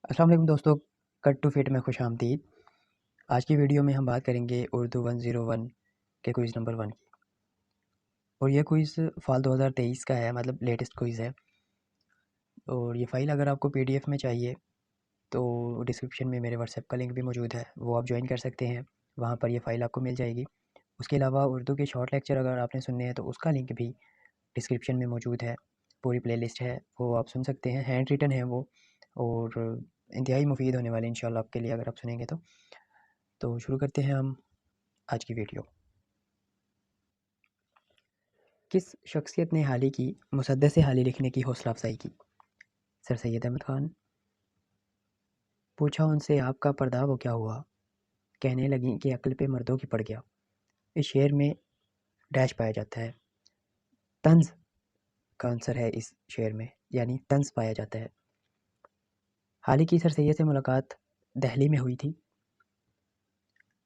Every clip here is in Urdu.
السلام علیکم دوستوں، کٹ ٹو فٹ میں خوش آمدید۔ آج کی ویڈیو میں ہم بات کریں گے اردو 101 کے کوئز نمبر 1 کی، اور یہ کوئز فال 2023 کا ہے، مطلب لیٹسٹ کوئز ہے۔ اور یہ فائل اگر آپ کو PDF میں چاہیے تو ڈسکرپشن میں میرے واٹس ایپ کا لنک بھی موجود ہے، وہ آپ جوائن کر سکتے ہیں، وہاں پر یہ فائل آپ کو مل جائے گی۔ اس کے علاوہ اردو کے شارٹ لیکچر اگر آپ نے سننے ہیں تو اس کا لنک بھی ڈسکرپشن میں موجود ہے، پوری پلے لسٹ ہے، وہ آپ سن سکتے ہیں، ہینڈ ریٹن ہے وہ، اور انتہائی مفید ہونے والے انشاءاللہ آپ کے لیے اگر آپ سنیں گے تو شروع کرتے ہیں ہم آج کی ویڈیو۔ کس شخصیت نے حال ہی کی مسدس حالی لکھنے کی حوصلہ افزائی کی؟ سر سید احمد خان۔ پوچھا ان سے آپ کا پردہ وہ کیا ہوا، کہنے لگیں کہ عقل پہ مردوں کی پڑ گیا۔ اس شعر میں ڈیش پایا جاتا ہے، طنز کا عنصر ہے اس شعر میں، یعنی طنز پایا جاتا ہے۔ حال ہی کی سر سید سے ملاقات دہلی میں ہوئی تھی۔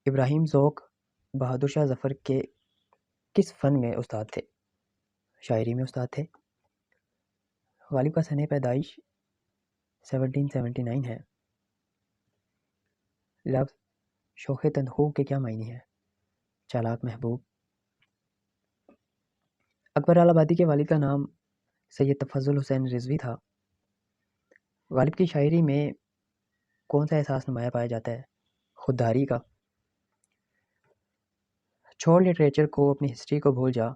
ابراہیم ذوق بہادر شاہ ظفر کے کس فن میں استاد تھے؟ شاعری میں استاد تھے۔ غالب کا سن پیدائش 1779 ہے۔ لفظ شوخ تندخو کے کیا معنی ہے؟ چالاک محبوب۔ اکبر آبادی کے والد کا نام سید تفضل حسین رضوی تھا۔ غالب کی شاعری میں کون سا احساس نمایاں پایا جاتا ہے؟ خودداری کا۔ چھوڑ لٹریچر کو، اپنی ہسٹری کو بھول جا،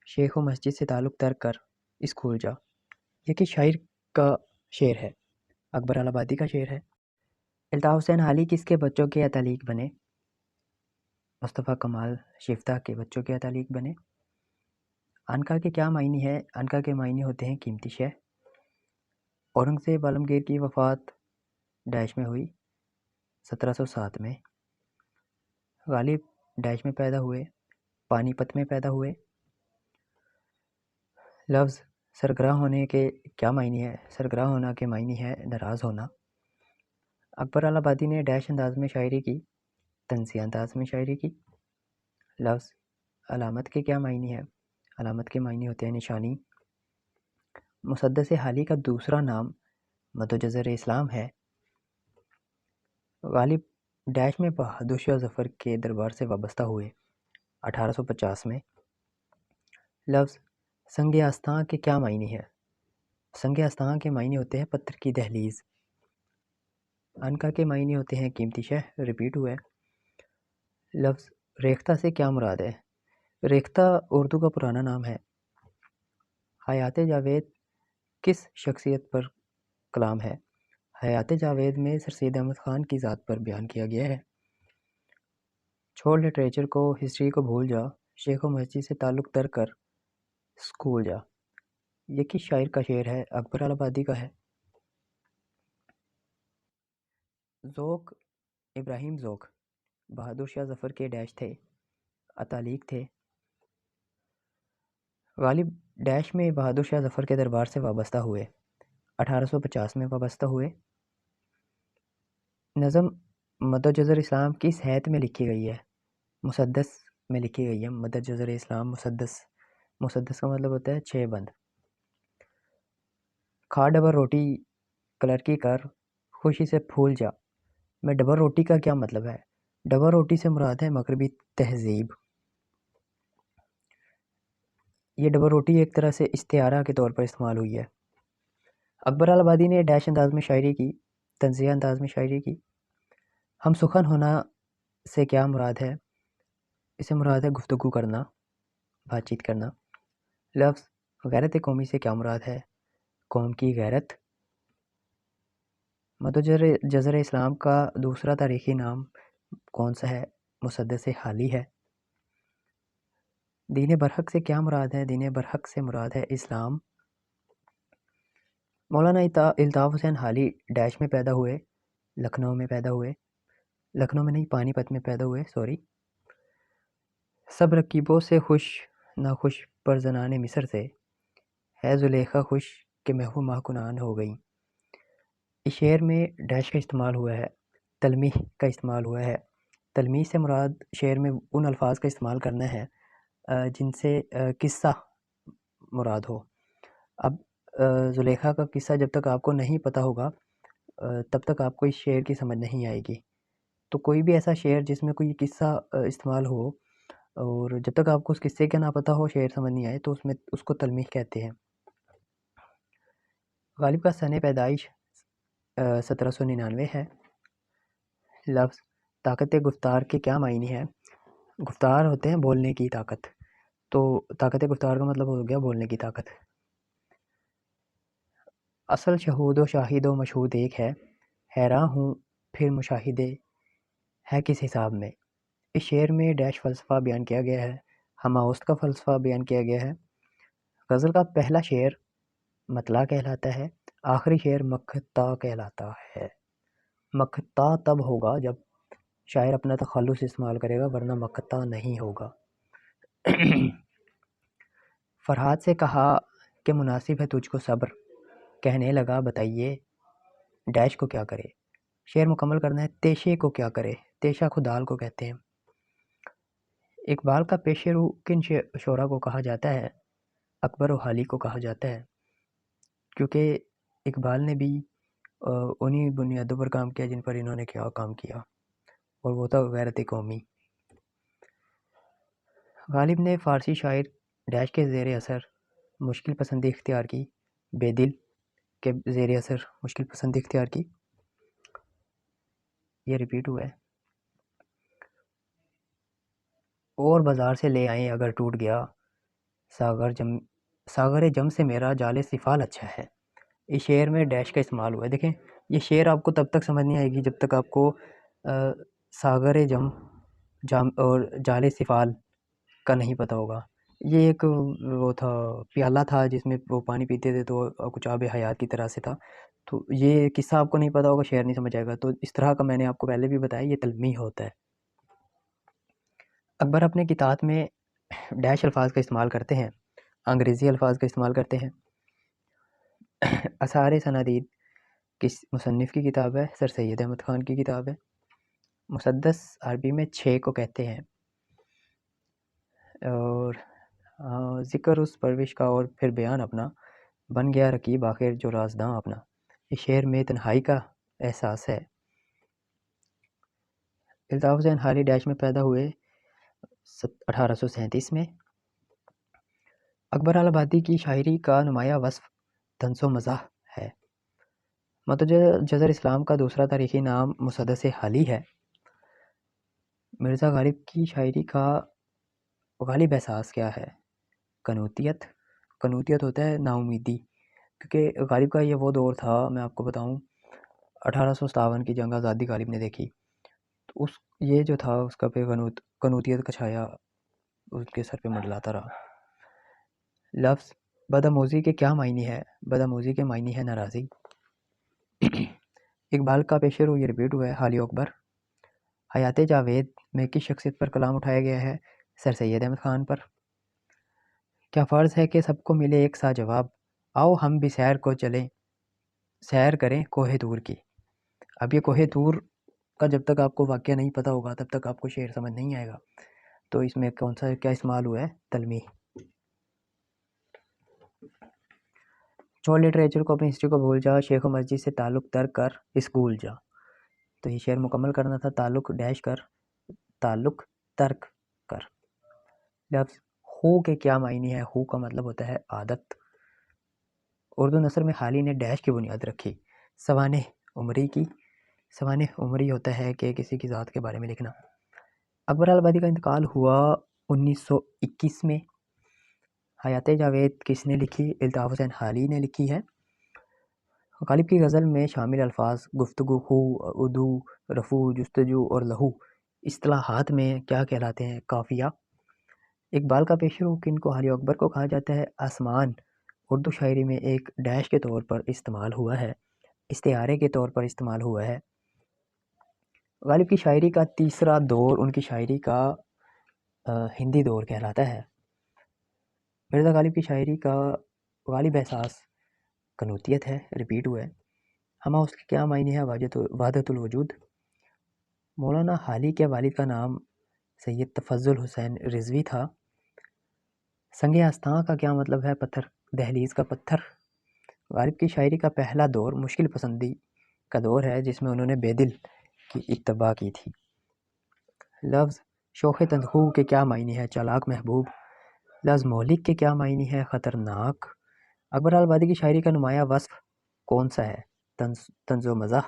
شیخ و مسجد سے تعلق ترک کر اسکول جا، یہ کس شاعر کا شعر ہے؟ اکبر آبادی کا شعر ہے۔ الطاف حسین حالی کس کے بچوں کے اتالیق بنے؟ مصطفیٰ کمال شفتہ کے بچوں کے اتالیق بنے۔ عنقا کے کیا معنی ہے؟ عنقا کے معنی ہوتے ہیں قیمتی شے۔ اورنگزیب عالمگیر کی وفات ڈیش میں ہوئی، 1707 میں۔ غالب ڈیش میں پیدا ہوئے، پانی پت میں پیدا ہوئے۔ لفظ سرگراہ ہونے کے کیا معنی ہے؟ سرگراہ ہونا کے معنی ہے ناراض ہونا۔ اکبر آبادی نے ڈیش انداز میں شاعری کی، طنزیہ انداز میں شاعری کی۔ لفظ علامت کے کیا معنی ہے؟ علامت کے معنی ہوتے ہیں نشانی۔ مسدس حالی کا دوسرا نام مدجزر اسلام ہے۔ غالب ڈیش میں بہادر شاہ ظفر کے دربار سے وابستہ ہوئے، 1850 میں۔ لفظ سنگ آستاں کے کیا معنی ہے؟ سنگ آستاں کے معنی ہوتے ہیں پتھر کی دہلیز۔ عنقا کے معنی ہوتے ہیں قیمتی شے، ریپیٹ ہوئے۔ لفظ ریختہ سے کیا مراد ہے؟ ریختہ اردو کا پرانا نام ہے۔ حیات جاوید کس شخصیت پر کلام ہے؟ حیات جاوید میں سر سید احمد خان کی ذات پر بیان کیا گیا ہے۔ چھوڑ لٹریچر کو، ہسٹری کو بھول جا، شیخ و مسجد سے تعلق ترک کر اسکول جا، یہ کس شاعر کا شعر ہے؟ اکبر آبادی کا ہے۔ ذوق ابراہیم ذوق بہادر شاہ ظفر کے ڈیش تھے، اتالیق تھے۔ غالب ڈیش میں بہادر شاہ ظفر کے دربار سے وابستہ ہوئے، 1850 میں وابستہ ہوئے۔ نظم مدجزر اسلام کس حیت میں لکھی گئی ہے؟ مسدس میں لکھی گئی ہے۔ مدجزر اسلام مسدس، مسدس کا مطلب ہوتا ہے 6 بند۔ کھا ڈبل روٹی کلرکی کر، خوشی سے پھول جا، میں ڈبل روٹی کا کیا مطلب ہے؟ ڈبل روٹی سے مراد ہے مغربی تہذیب۔ یہ ڈبل روٹی ایک طرح سے استعارہ کے طور پر استعمال ہوئی ہے۔ اکبر آبادی نے ڈیش انداز میں شاعری کی، طنزیہ انداز میں شاعری کی۔ ہم سخن ہونا سے کیا مراد ہے؟ اسے مراد ہے گفتگو کرنا، بات چیت کرنا۔ لفظ غیرت قومی سے کیا مراد ہے؟ قوم کی غیرت۔ مدجزر اسلام کا دوسرا تاریخی نام کون سا ہے؟ مسدس حالی ہے۔ دین برحق سے کیا مراد ہے؟ دین برحق سے مراد ہے اسلام۔ مولانا الطاف حسین حالی ڈیش میں پیدا ہوئے، لکھنؤ میں پیدا ہوئے، لکھنؤ میں نہیں پانی پت میں پیدا ہوئے، سوری۔ سب رقیبوں سے خوش نہ خوش پر زنان مصر سے، ہے زلیخا خوش کہ میں ماہ کنان ہو گئی۔ اس شعر میں ڈیش کا استعمال ہوا ہے، تلمیح کا استعمال ہوا ہے۔ تلمیح سے مراد شعر میں ان الفاظ کا استعمال کرنا ہے جن سے قصہ مراد ہو۔ اب زلیخا کا قصہ جب تک آپ کو نہیں پتہ ہوگا تب تک آپ کو اس شعر کی سمجھ نہیں آئے گی۔ تو کوئی بھی ایسا شعر جس میں کوئی قصہ استعمال ہو، اور جب تک آپ کو اس قصے کا نہ پتہ ہو، شعر سمجھ نہیں آئے، تو اس کو تلمیح کہتے ہیں۔ غالب کا سن پیدائش 1799 ہے۔ لفظ طاقت گفتار کے کیا معنی ہے؟ گفتار ہوتے ہیں بولنے کی طاقت، تو طاقت گفتار کا مطلب ہو گیا بولنے کی طاقت۔ اصل شہود و شاہد و مشہود ایک ہے، حیراں ہوں پھر مشاہدے ہے کس حساب میں۔ اس شعر میں ڈیش فلسفہ بیان کیا گیا ہے، ہماوست کا فلسفہ بیان کیا گیا ہے۔ غزل کا پہلا شعر مطلع کہلاتا ہے، آخری شعر مقطع کہلاتا ہے۔ مقطع تب ہوگا جب شاعر اپنا تخلص استعمال کرے گا، ورنہ مقطع نہیں ہوگا۔ فرحات سے کہا کہ مناسب ہے تجھ کو صبر، کہنے لگا بتائیے ڈیش کو کیا کرے۔ شعر مکمل کرنا ہے، تیشے کو کیا کرے، تیشہ خدال کو کہتے ہیں۔ اقبال کا پیش رو کن شعراء کو کہا جاتا ہے؟ اکبر و حالی کو کہا جاتا ہے، کیونکہ اقبال نے بھی انہی بنیادوں پر کام کیا جن پر انہوں نے کیا کام کیا، اور وہ تھا غیرت قومی۔ غالب نے فارسی شاعر ڈیش کے زیر اثر مشکل پسندی اختیار کی، بے دل کے زیر اثر مشکل پسندی اختیار کی۔ یہ ریپیٹ ہوا ہے۔ اور بازار سے لے آئیں اگر ٹوٹ گیا، ساغر جم سے میرا جال سفال اچھا ہے۔ اس شعر میں ڈیش کا استعمال ہوا ہے۔ دیکھیں یہ شعر آپ کو تب تک سمجھ نہیں آئے گی جب تک آپ کو ساغر جم اور جال سفال کا نہیں پتہ ہوگا۔ یہ ایک وہ تھا پیالہ تھا جس میں وہ پانی پیتے تھے، تو کچھ آب حیات کی طرح سے تھا۔ تو یہ قصہ آپ کو نہیں پتہ ہوگا، شعر نہیں سمجھ آئے گا۔ تو اس طرح کا میں نے آپ کو پہلے بھی بتایا، یہ تلمیح ہوتا ہے۔ اکبر اپنے کتاب میں ڈیش الفاظ کا استعمال کرتے ہیں، انگریزی الفاظ کا استعمال کرتے ہیں۔ آثار سنادید کس مصنف کی کتاب ہے؟ سر سید احمد خان کی کتاب ہے۔ مسدس عربی میں 6 کو کہتے ہیں۔ اور ذکر اس پروش کا اور پھر بیان اپنا، بن گیا رقیب آخر جو رازداں اپنا۔ اس شعر میں تنہائی کا احساس ہے۔ الطاف حسین حالی ڈیش میں پیدا ہوئے 1837 میں۔ اکبر آبادی کی شاعری کا نمایاں وصف طنز و مزاح ہے۔ متجر اسلام کا دوسرا تاریخی نام مسدس حالی ہے۔ مرزا غالب کی شاعری کا غالب احساس کیا ہے؟ قنوطیت۔ قنوطیت ہوتا ہے نا امیدی، کیونکہ غالب کا یہ وہ دور تھا، میں آپ کو بتاؤں 1857 کی جنگ آزادی غالب نے دیکھی، تو یہ جو تھا اس کا پہ قنوطیت کا چھایا اس کے سر پہ منڈلاتا رہا۔ لفظ بدآموزی کے کیا معنی ہے؟ بدآموزی کے معنی ہے ناراضی۔ اقبال کا پیش رو یہ ریپیٹ ہوا ہے، حالی اکبر۔ حیات جاوید میں کس شخصیت پر کلام اٹھایا گیا ہے؟ سر سید احمد خان پر۔ کیا فرض ہے کہ سب کو ملے ایک سا جواب، آؤ ہم بھی سیر کو چلیں، سیر کریں کوہ طور کی۔ اب یہ کوہ طور کا جب تک آپ کو واقعہ نہیں پتہ ہوگا تب تک آپ کو شعر سمجھ نہیں آئے گا۔ تو اس میں کون سا کیا استعمال ہوا ہے؟ تلمیح۔ چھوڑ لٹریچر کو، اپنی ہسٹری کو بھول جا، شیخ و مسجد سے تعلق ترک کر اسکول جا۔ تو یہ شعر مکمل کرنا تھا، تعلق ڈیش کر، تعلق ترک کر۔ لفظ خو کے کیا معنی ہے؟ خو کا مطلب ہوتا ہے عادت۔ اردو نثر میں حالی نے ڈیش کی بنیاد رکھی، سوانح عمری کی۔ سوانح عمری ہوتا ہے کہ کسی کی ذات کے بارے میں لکھنا۔ اکبر آبادی کا انتقال ہوا 1921 میں۔ حیات جاوید کس نے لکھی؟ الطاف حسین حالی نے لکھی ہے۔ غالب کی غزل میں شامل الفاظ گفتگو، خو، ادو، رفو، جستجو اور لہو اصطلاحات میں کیا کہلاتے ہیں؟ قافیہ۔ اقبال کا پیش رو کن کو حالی اکبر کو کہا جاتا ہے؟ آسمان اردو شاعری میں ایک ڈیش کے طور پر استعمال ہوا ہے، استعارے کے طور پر استعمال ہوا ہے۔ غالب کی شاعری کا تیسرا دور ان کی شاعری کا ہندی دور کہلاتا ہے۔ مرزا غالب کی شاعری کا غالب احساس قنوطیت ہے، ریپیٹ ہوا ہے۔ ہمہ اس کے کیا معنی ہے؟ وحدت الوجود۔ مولانا حالی کے والد کا نام سید تفضل حسین رضوی تھا۔ سنگ آستاں کا کیا مطلب ہے؟ پتھر، دہلیز کا پتھر۔ غالب کی شاعری کا پہلا دور مشکل پسندی کا دور ہے جس میں انہوں نے بے دل کی اتباع کی تھی۔ لفظ شوخ تندخو کے کیا معنی ہے؟ چالاک محبوب۔ لفظ مہلک کے کیا معنی ہے؟ خطرناک۔ اکبر آبادی کی شاعری کا نمایاں وصف کون سا ہے؟ طنز و مزاح۔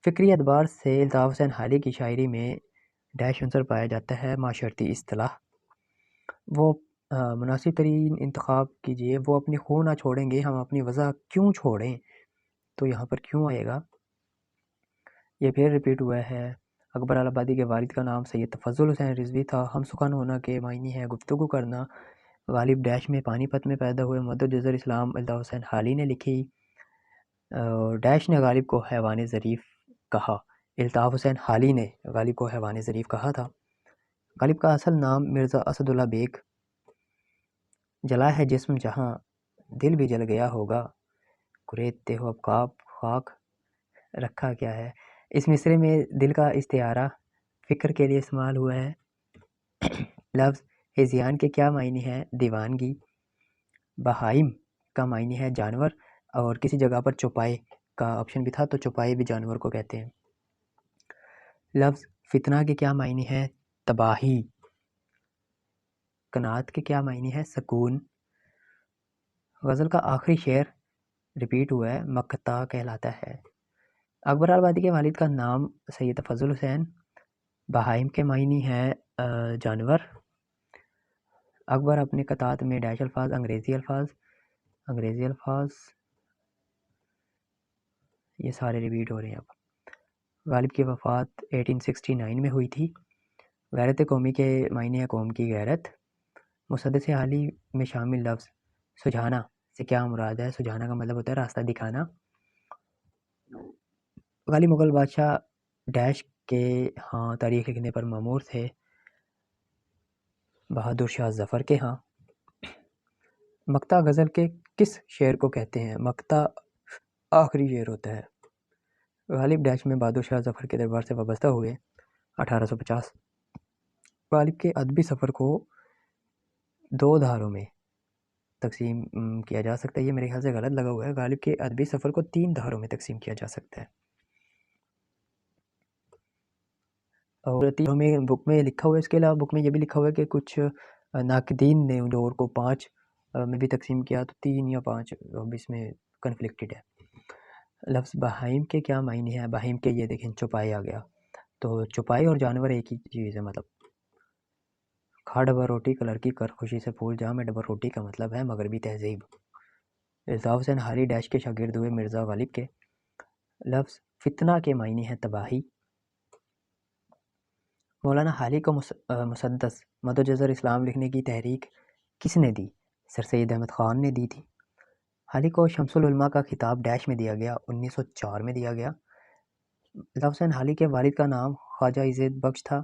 فکری اعتبار سے الطاف حسین حالی کی شاعری میں ڈیش عنصر پایا جاتا ہے؟ معاشرتی اصطلاح۔ وہ مناسب ترین انتخاب کیجئے۔ وہ اپنی خو نہ چھوڑیں گے، ہم اپنی وضع کیوں چھوڑیں؟ تو یہاں پر کیوں آئے گا؟ یہ پھر ریپیٹ ہوا ہے۔ اکبر آبادی کے والد کا نام سید تفضل حسین رضوی تھا۔ ہم سخن ہونا کے معنی ہے گفتگو کرنا۔ غالب ڈیش میں پانی پت میں پیدا ہوئے۔ مدد جزر اسلام الطاف حسین حالی نے لکھی۔ ڈیش نے غالب کو حیوان ظریف کہا۔ الطاف حسین حالی نے غالب کو حیوان ظریف کہا تھا۔ غالب کا اصل نام مرزا اسد اللہ بیگ۔ جلا ہے جسم جہاں دل بھی جل گیا ہوگا، کریدتے ہو اب خاک رکھا کیا ہے۔ اس مصرے میں دل کا استعارہ فکر کے لیے استعمال ہوا ہے۔ لفظ ہذیان کے کیا معنی ہے؟ دیوانگی۔ بہائم کا معنی ہے جانور، اور کسی جگہ پر چوپائے کا آپشن بھی تھا تو چوپائے بھی جانور کو کہتے ہیں۔ لفظ فتنہ کے کیا معنی ہے؟ تباہی۔ قناعت کے کیا معنی ہے؟ سکون۔ غزل کا آخری شعر ریپیٹ ہوا ہے، مقطع کہلاتا ہے۔ اکبر آبادی کے والد کا نام سید تفضل حسین۔ بہائم کے معنی ہے جانور۔ اکبر اپنے قطعات میں ڈیش الفاظ انگریزی الفاظ یہ سارے ریپیٹ ہو رہے ہیں۔ اب غالب کی وفات 1869 میں ہوئی تھی۔ غیرت قومی کے معنی ہے قوم کی غیرت۔ مسدس حالی میں شامل لفظ سجھانا سے کیا مراد ہے؟ سجھانا کا مطلب ہوتا ہے راستہ دکھانا۔ غالب مغل بادشاہ ڈیش کے ہاں تاریخ لکھنے پر مامور تھے، بہادر شاہ ظفر کے ہاں۔ مقطع غزل کے کس شعر کو کہتے ہیں؟ مقطع آخری شعر ہوتا ہے۔ غالب ڈیش میں بہادر شاہ ظفر کے دربار سے وابستہ ہوئے 1850۔ غالب کے ادبی سفر کو دو دھاروں میں تقسیم کیا جا سکتا ہے۔ یہ میرے خیال سے غلط لگا ہوا ہے۔ غالب کے ادبی سفر کو 3 دھاروں میں تقسیم کیا جا سکتا ہے، اور 3 میں بک میں لکھا ہوا ہے۔ اس کے علاوہ بک میں یہ بھی لکھا ہوا ہے کہ کچھ ناقدین نے دور کو 5 میں بھی تقسیم کیا، تو 3 یا 5 اب اس میں کنفلکٹڈ ہے۔ لفظ بہائم کے کیا معنی ہے؟ بہائم کے یہ دیکھیں چوپائے آ گیا، تو چوپائے اور جانور ایک ہی چیز ہے۔ مطلب کھا ڈبر روٹی کلر کی کر خوشی سے پھول جا میں ڈبر روٹی کا مطلب ہے مغربی تہذیب۔ الطاف حسین حالی ڈیش کے شاگرد ہوئے مرزا غالب کے۔ لفظ فتنہ کے معنی ہے تباہی۔ مولانا حالی کو مسدس مد و جزر اسلام لکھنے کی تحریک کس نے دی؟ سر سید احمد خان نے دی تھی۔ حالی کو شمس العلماء کا خطاب ڈیش میں دیا گیا، 1904 میں دیا گیا۔ الطاف حسین حالی کے والد کا نام خواجہ عزت بخش تھا۔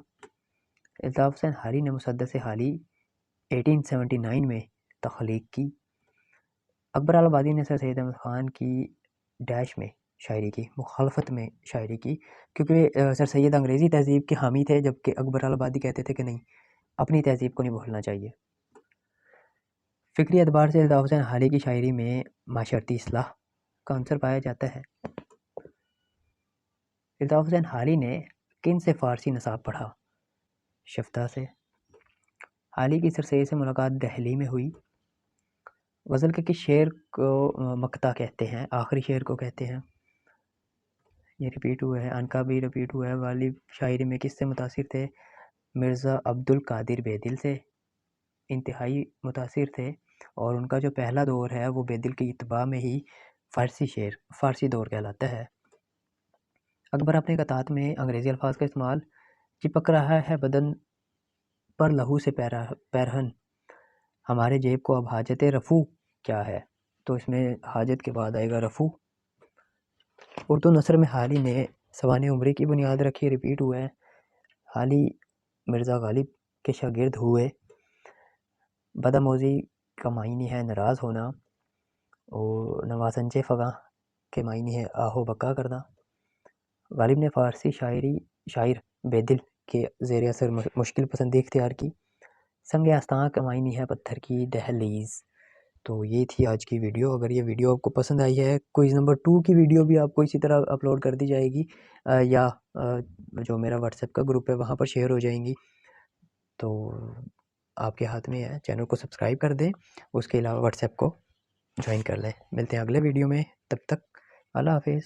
الطاف حسین حالی نے مسدس حالی 1879 میں تخلیق کی۔ اکبر آبادی نے سر سید احمد خان کی ڈیش میں شاعری کی، مخالفت میں شاعری کی، کیونکہ سر سید انگریزی تہذیب کے حامی تھے، جبکہ اکبر آبادی کہتے تھے کہ نہیں، اپنی تہذیب کو نہیں بھولنا چاہیے۔ فکری اعتبار سے الطاف حسین حالی کی شاعری میں معاشرتی اصلاح کا عنصر پایا جاتا ہے۔ الطاف حسین حالی نے کن سے فارسی نصاب پڑھا؟ شفتہ سے۔ حالی کی سر سید سے ملاقات دہلی میں ہوئی۔ غزل کے کس شعر کو مقطع کہتے ہیں؟ آخری شعر کو کہتے ہیں۔ یہ ریپیٹ ہوا ہے، ان کا بھی ریپیٹ ہوا ہے۔ غالب شاعری میں کس سے متاثر تھے؟ مرزا عبد القادر بیدل سے انتہائی متاثر تھے، اور ان کا جو پہلا دور ہے وہ بیدل کی اتباع میں ہی فارسی دور کہلاتا ہے۔ اکبر اپنے قطعات میں انگریزی الفاظ کا استعمال چپک رہا ہے بدن پر لہو سے پیرہن، ہمارے جیب کو اب حاجت رفو کیا ہے؟ تو اس میں حاجت کے بعد آئے گا رفو۔ اردو نثر میں حالی نے سوانح عمری کی بنیاد رکھی، ریپیٹ ہوا ہے۔ حالی مرزا غالب کے شاگرد ہوئے۔ بدآموزی کا معنی ہے ناراض ہونا، اور نوازنجے فغاں کے معنی ہے آہو بکا کرنا۔ غالب نے فارسی شاعر بیدل کے زیر اثر مشکل پسندی اختیار کی۔ سنگ آستاں کا معنی ہے پتھر کی دہلیز۔ تو یہ تھی آج کی ویڈیو. اگر یہ ویڈیو آپ کو پسند آئی ہے، کوئز نمبر 2 کی ویڈیو بھی آپ کو اسی طرح اپلوڈ کر دی جائے گی، یا جو میرا واٹس ایپ کا گروپ ہے وہاں پر شیئر ہو جائیں گی. تو آپ کے ہاتھ میں ہے، چینل کو سبسکرائب کر دیں، اس کے علاوہ واٹس ایپ کو جوائن کر لیں. ملتے ہیں اگلے ویڈیو میں، تب تک اللہ حافظ.